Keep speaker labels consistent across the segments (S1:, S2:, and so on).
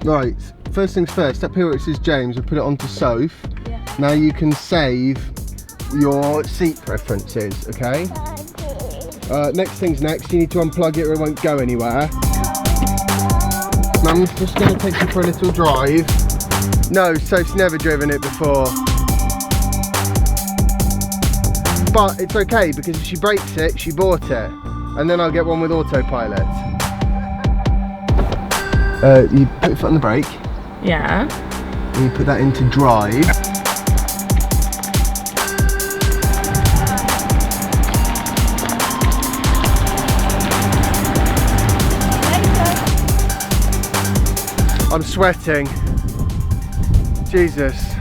S1: Right, first things first, up here where it says James, we put it onto Soph.
S2: Yeah.
S1: Now you can save your seat preferences, okay? Next thing's next, you need to unplug it or it won't go anywhere. Mum's just going to take you for a little drive. No, Soph's never driven it before. But it's okay, because if she breaks it, she bought it. And then I'll get one with autopilot. You put your foot on the brake.
S2: Yeah.
S1: And you put that into drive. I'm sweating. Jesus.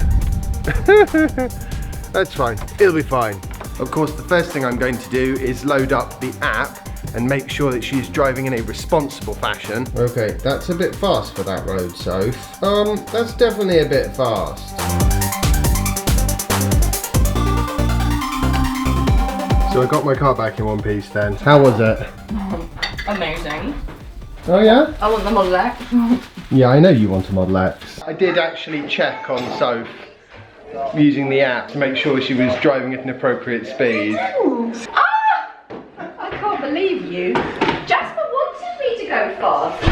S1: That's fine. It'll be fine. Of course, the first thing I'm going to do is load up the app and make sure that she's driving in a responsible fashion. Okay, that's a bit fast for that road, Soph. That's definitely a bit fast. So I got my car back in one piece then. How was it?
S2: Amazing.
S1: Oh yeah?
S2: I want the Model X.
S1: Yeah, I know you want a Model X. I did actually check on Soph using the app to make sure she was driving at an appropriate speed.
S2: Ah! I can't believe you. Jasper wanted me to go fast.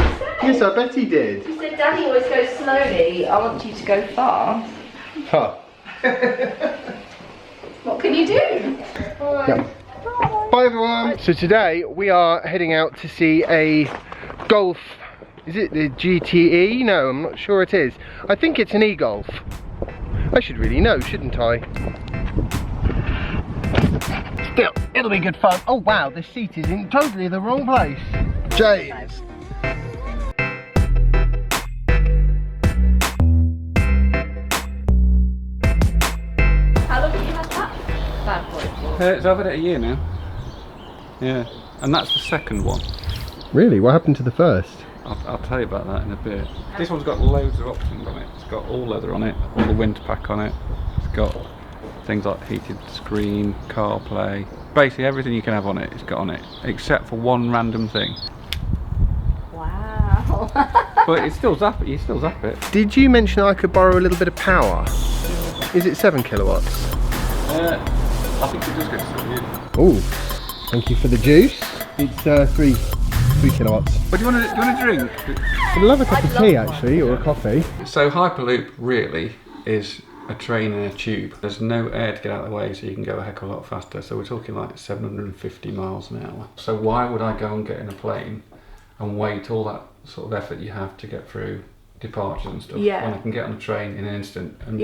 S1: Yes, I bet he did.
S2: He said, Daddy always goes slowly. I want you to go fast.
S1: Huh.
S2: What can you do? Bye.
S1: Yeah. Bye everyone. So today we are heading out to see a Golf. Is it the GTE? No, I'm not sure it is. I think it's an e-Golf. I should really know, shouldn't I? Still, it'll be good fun. Oh wow, this seat is in totally the wrong place. James.
S2: How long have you had that bad boy for?
S3: It's over a year now. Yeah, and that's the second one.
S1: Really? What happened to the first?
S3: I'll tell you about that in a bit. This one's got loads of options on it. It's got all leather on it, all the winter pack on it. It's got things like heated screen, CarPlay. Basically everything you can have on it, it's got on it, except for one random thing.
S2: Wow.
S3: But it's still zap it. You still zap it.
S1: Did you mention I could borrow a little bit of power? Is it 7 kilowatts?
S3: I think it does get stuck.
S1: Oh, thank you for the juice. It's 3 kilowatts.
S3: But do you want to drink?
S1: I'd love a cup of tea actually, or a coffee.
S3: So Hyperloop really is a train in a tube. There's no air to get out of the way, so you can go a heck of a lot faster. So we're talking like 750 miles an hour. So why would I go and get in a plane and wait all that sort of effort you have to get through departures and stuff, when I can get on a train in an instant and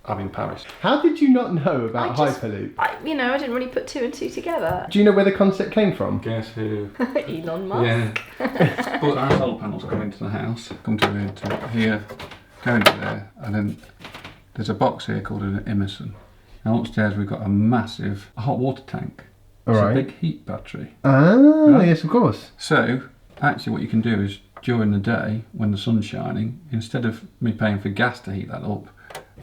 S3: I'm in Paris. How
S1: did you not know about Hyperloop?
S2: I didn't really put 2 and 2 together.
S1: Do you know where the concept came from?
S3: Guess who?
S2: Elon Musk.
S3: Yeah. But our solar panels come into the house, come to here, go into there, and then there's a box here called an Emerson. Now upstairs we've got a massive hot water tank. It's a big heat battery.
S1: Ah, right? Yes, of course.
S3: So actually what you can do is during the day when the sun's shining, instead of me paying for gas to heat that up,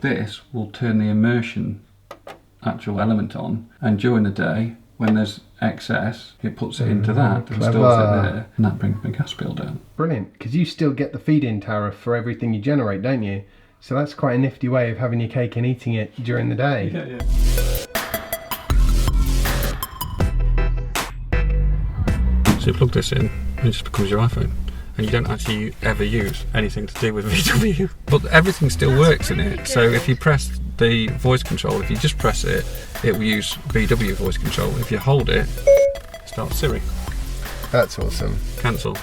S3: this will turn the immersion actual element on, and during the day when there's excess it puts it into that and stores it there, and that brings my gas bill down. Brilliant,
S1: because you still get the feed-in tariff for everything you generate, don't you? So that's quite a nifty way of having your cake and eating it during the day.
S3: Yeah. So you plug this in and it just becomes your iPhone. And you don't actually ever use anything to do with VW. But everything still works in it. So if you press the voice control, if you just press it, it will use VW voice control. If you hold it, start Siri.
S1: That's awesome.
S3: Cancel.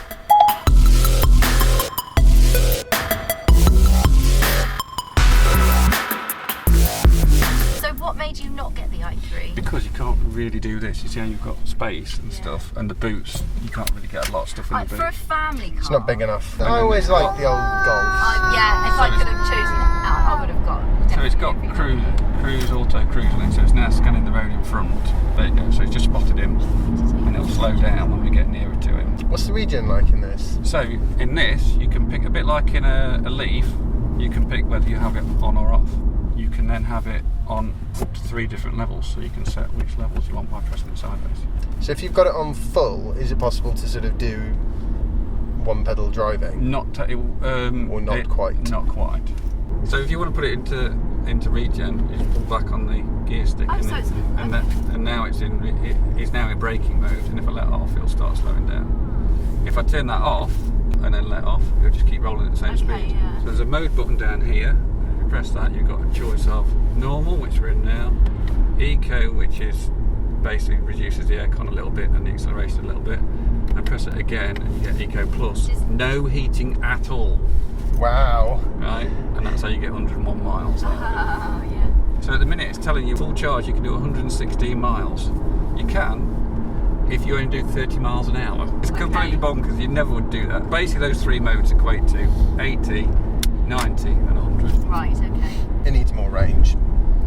S2: What made you not get the i3?
S3: Because you can't really do this. You see how you've got space and stuff, and the boots, you can't really get a lot of stuff in the boot.
S2: For a family car.
S1: It's not big enough. I always liked the old Golf.
S2: Yeah, if I could have chosen it, I would have got.
S3: So it's got cruise, auto cruise on it, so it's now scanning the road in front. There you go, so it's just spotted him, and it'll slow down when we get nearer to him.
S1: What's the regen like in this?
S3: So in this, you can pick, a bit like in a Leaf, you can pick whether you have it on or off. You can then have it on up to 3 different levels, so you can set which levels you want by pressing it sideways.
S1: So if you've got it on full, is it possible to sort of do one pedal driving?
S3: Or
S1: not quite?
S3: Not quite. So if you want to put it into regen, you just pull back on the gear stick, and now it's now in braking mode. And if I let off, it'll start slowing down. If I turn that off and then let off, it'll just keep rolling at the same speed.
S2: Yeah.
S3: So there's a mode button down here. If you press that, you've got a choice of normal, which we're in now, eco, which is basically reduces the aircon a little bit and the acceleration a little bit, and press it again and you get eco plus. No heating at all.
S1: Wow.
S3: Right, and that's how you get 101 miles out of it.
S2: Yeah.
S3: So at the minute it's telling you full charge you can do 116 miles. You can if you only do 30 miles an hour. It's completely bonkers, you never would do that. Basically those three modes equate to 80, 90 and 100.
S2: Right, okay.
S1: It needs more range.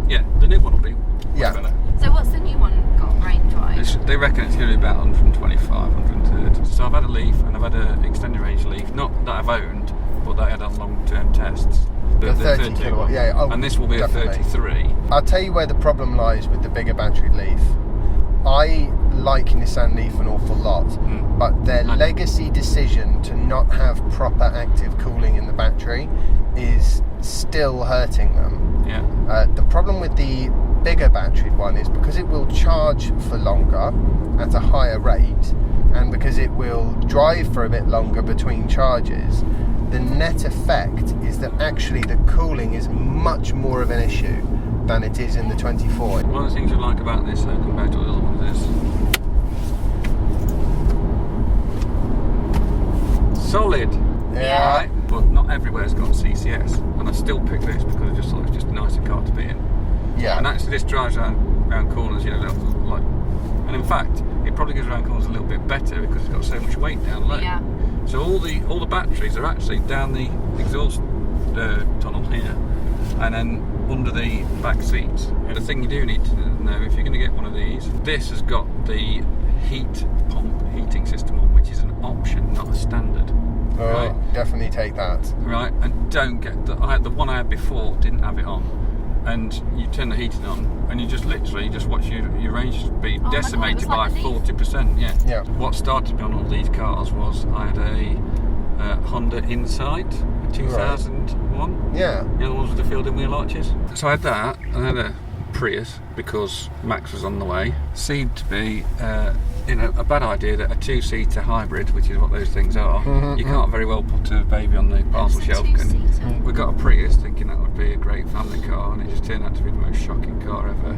S3: Yeah, the new one will be way better.
S2: So what's the new one got range-wise?
S3: They reckon it's going to be about 125, 130. So I've had a Leaf and I've had an extended range Leaf, not that I've owned, but that I had on long-term tests.
S1: The 30 kilowatt, yeah. Oh,
S3: and this will be definitely. A 33.
S1: I'll tell you where the problem lies with the bigger battery Leaf. I like Nissan Leaf an awful lot, but their legacy decision to not have proper active cooling in the battery is still hurting them.
S3: Yeah.
S1: The problem with the bigger battery one is because it will charge for longer at a higher rate, and because it will drive for a bit longer between charges, the net effect is that actually the cooling is much more of an issue than it is in the 24.
S3: One of the things I like about this though compared to the other ones is solid.
S1: Yeah.
S3: Right? But not everywhere's got CCS, and I still pick this because I just thought it was just a nicer car to be in.
S1: Yeah.
S3: And actually this drives around corners, you know, like, and in fact it probably goes around corners a little bit better because it's got so much weight down low.
S2: Yeah.
S3: So all the batteries are actually down the exhaust tunnel here, and then under the back seats. And the thing you do need to know if you're going to get one of these, this has got the heat pump heating system on, which is an option, not a standard.
S1: Oh,
S3: right?
S1: definitely take that.
S3: Right, and don't get the one I had before didn't have it on, and you turn the heating on, and you just literally watch your range be decimated by 40%.
S1: Yeah.
S3: What started me on all these cars was I had a Honda Insight, a 2001.
S1: Yeah.
S3: The other ones with the field-in wheel arches. So I had that, and I had a Prius because Max was on the way. Seemed to be a bad idea that a two-seater hybrid, which is what those things are, you can't very well put a baby on the parcel shelf. We got a Prius thinking that would be a great family car, and it just turned out to be the most shocking car ever.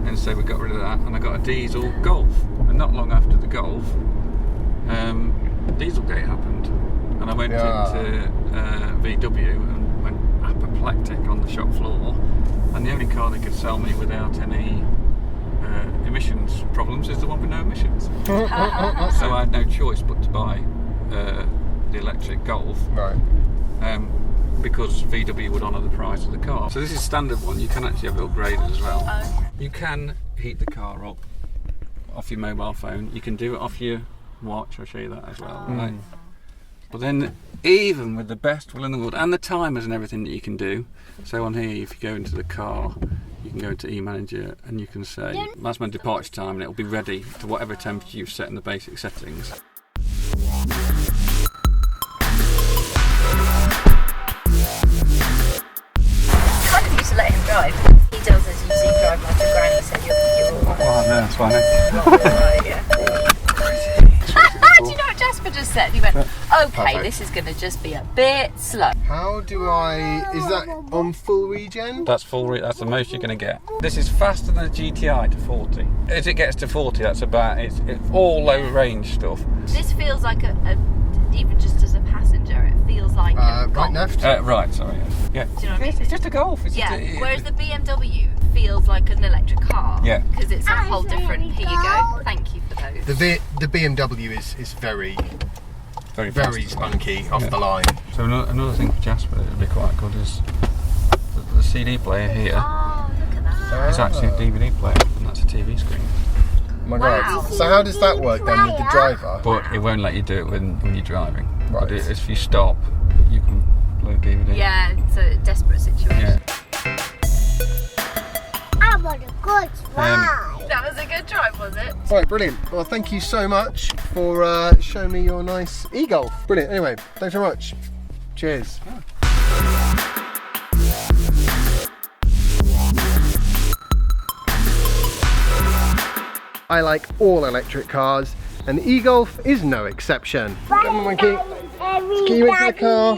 S3: And so we got rid of that, and I got a diesel Golf. And not long after the Golf, Dieselgate happened, and I went into VW and went apoplectic on the shop floor. And the only car they could sell me without any emissions problems is the one with no emissions. So I had no choice but to buy the electric Golf,
S1: right?
S3: Because VW would honour the price of the car. So this is standard one. You can actually have it upgraded as well. You can heat the car up off your mobile phone. You can do it off your watch. I'll show you that as well. Right? But then, even with the best will in the world and the timers and everything that you can do, so on here, if you go into the car, you can go into eManager and you can say that's my departure time, and it'll be ready to whatever temperature you've set in the basic settings.
S2: Kind of used to let him drive. He does as you see him drive like a granny said you're all right.
S3: Oh no, that's fine.
S2: Right, yeah. Do you know what Jasper just said? He went, okay, this is going to just be a bit slow.
S1: How do I... Is that on full regen?
S3: That's that's the most you're going to get. This is faster than a GTI to 40. As it gets to 40, that's about it's all low range stuff.
S2: This feels like a even just as a passenger, it feels like a Golf.
S1: Right left?
S3: Right, sorry. Yeah.
S2: Do you know what I mean?
S3: It's just a Golf. It's
S2: Yeah,
S3: just
S2: whereas the BMW feels like an electric car.
S3: Yeah.
S2: Because it's a whole different... Here you go. Thank you for those.
S1: The BMW is very
S3: fast.
S1: spunky off the line.
S3: So another thing for Jasper that would be quite good is the CD player here
S2: Oh, look at that.
S3: is actually a DVD player, and that's a TV screen.
S1: Oh my
S2: Wow.
S1: god. So how does that work then with the driver?
S3: But it won't let you do it when you're driving.
S1: Right.
S3: But if you stop, you can play DVD.
S2: Yeah, it's a desperate situation.
S3: Yeah.
S4: I want a good ride.
S2: That was a good drive, was it?
S1: All right, brilliant. Well, thank you so much for showing me your nice e-Golf. Brilliant. Anyway, thanks very much. Cheers. I like all electric cars, and the e-Golf is no exception. Come on, monkey. Let's get you into the car.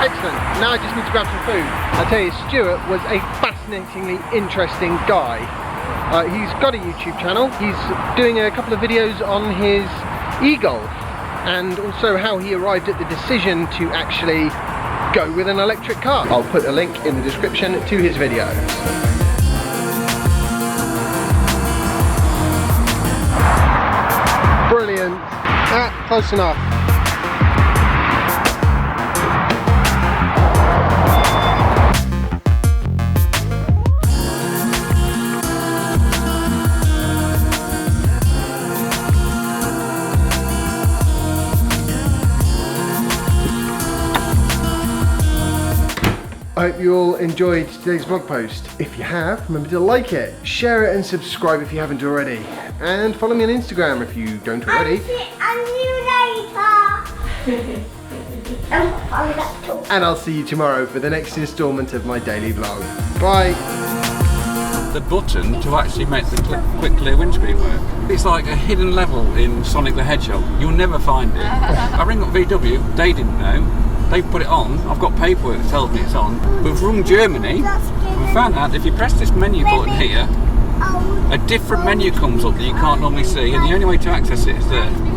S1: Excellent. Now I just need to grab some food. I tell you, Stuart was a fascinatingly interesting guy. He's got a YouTube channel. He's doing a couple of videos on his e-Golf and also how he arrived at the decision to actually go with an electric car. I'll put a link in the description to his video. Brilliant. Close enough. I hope you all enjoyed today's vlog post. If you have, remember to like it, share it and subscribe if you haven't already. And follow me on Instagram if you don't already.
S4: And see you later.
S1: And I'll see you tomorrow for the next instalment of my daily vlog. Bye.
S3: The button to actually make the quick clear windscreen work. It's like a hidden level in Sonic the Hedgehog. You'll never find it. I ring up VW, they didn't know. They've put it on. I've got paperwork that tells me it's on. We've rung Germany. We found out if you press this menu button here, a different menu comes up that you can't normally see, and the only way to access it is there.